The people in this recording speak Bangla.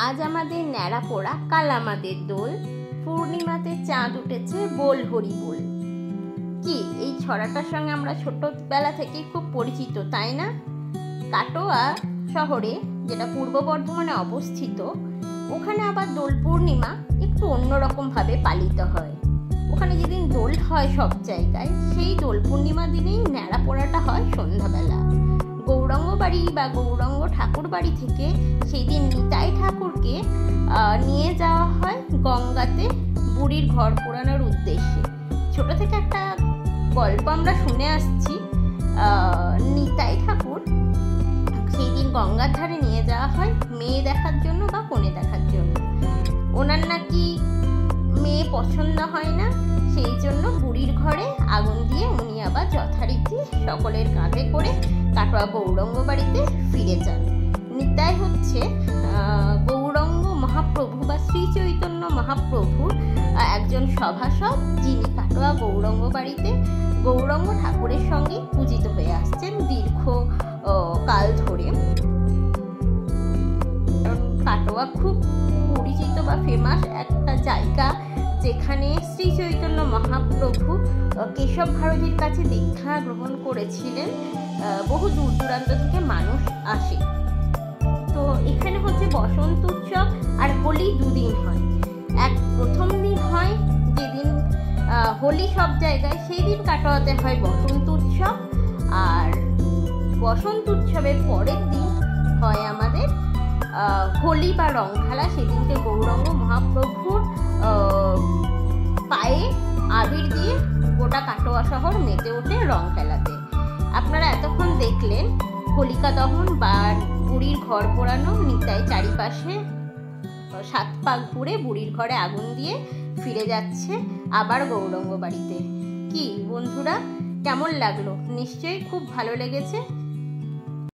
আজ আমাদের ন্যাড়া পোড়া, কাল আমাদের দোল, পূর্ণিমাতে চাঁদ উঠেছে, বল হরি বল। কি এই ছড়াটার সঙ্গে আমরা ছোটবেলা থেকেই খুব পরিচিত, তাই না? কাটোয়া শহরে, যেটা পূর্ব বর্ধমানে অবস্থিত, ওখানে আবার দোল পূর্ণিমা একটু অন্যরকম ভাবে পালিত হয়। ওখানে যেদিন দোল হয় সব জায়গায়, সেই দোল পূর্ণিমা দিনেই ন্যাড়া পোড়াটা হয় সন্ধ্যাবেলা। গৌরাঙ্গ বাড়ি বা গৌরাঙ্গ ঠাকুর বাড়ি থেকে সেই দিন নিতাই ঠাকুরকে নিয়ে যাওয়া হয় গঙ্গাতে বুড়ির ঘর পোড়ানোর উদ্দেশ্যে। ছোট থেকে একটা গল্প আমরা শুনে আসছি, নিতাই ঠাকুর সেই দিন গঙ্গার ধারে নিয়ে যাওয়া হয় মেয়ে দেখার জন্য বা কনে দেখার জন্য। ওনার নাকি মেয়ে পছন্দ হয় না, সেই জন্য বুড়ির ঘরে আগুন দিয়ে উনি আবার যথারীতি সকলের কাঁধে করে কাটোয়া গৌরাঙ্গ বাড়িতে ফিরে যান। নিতাই হচ্ছে গৌরাঙ্গ মহাপ্রভু বা শ্রী চৈতন্য মহাপ্রভুর একজন সভাসদ, যিনি কাটোয়া গৌরাঙ্গ বাড়িতে গৌরাঙ্গ ঠাকুরের সঙ্গে পূজিত হয়ে আসছেন দীর্ঘ কাল ধরে। কাটোয়া খুব পরিচিত বা ফেমাস একটা জায়গা, যেখানে শ্রী চৈতন্য মহাপ্রভু কেশব ভারতীর কাছে দীক্ষা গ্রহণ করেছিলেন। বহু দূর দূরান্ত থেকে মানুষ আসে। তো এখানে হচ্ছে বসন্ত উৎসব আর হোলি দুদিন হয়। প্রথম দিন হয় যেদিন হোলি সব জায়গায়, সেই দিন কাটোয়াতে হয় বসন্ত উৎসব। আর বসন্ত উৎসবের পরের দিন হয় আমাদের হোলি বা রং খেলা। সেদিনকে গৌরাঙ্গ মহাপ্রভুর পায়ে আবির দিয়ে গোটা কাটোয়া শহর মেতে ওঠে রং খেলাতে। আপনারা এতক্ষণ দেখলেন হোলিকা দহন বা বুড়ির ঘর পোড়ানো। নিতাই চারিপাশে 7 পাক ঘুরে বুড়ির ঘরে আগুন দিয়ে ফিরে যাচ্ছে আবার গৌরাঙ্গ বাড়িতে। কি বন্ধুরা, কেমন লাগলো? নিশ্চয়ই খুব ভালো লেগেছে।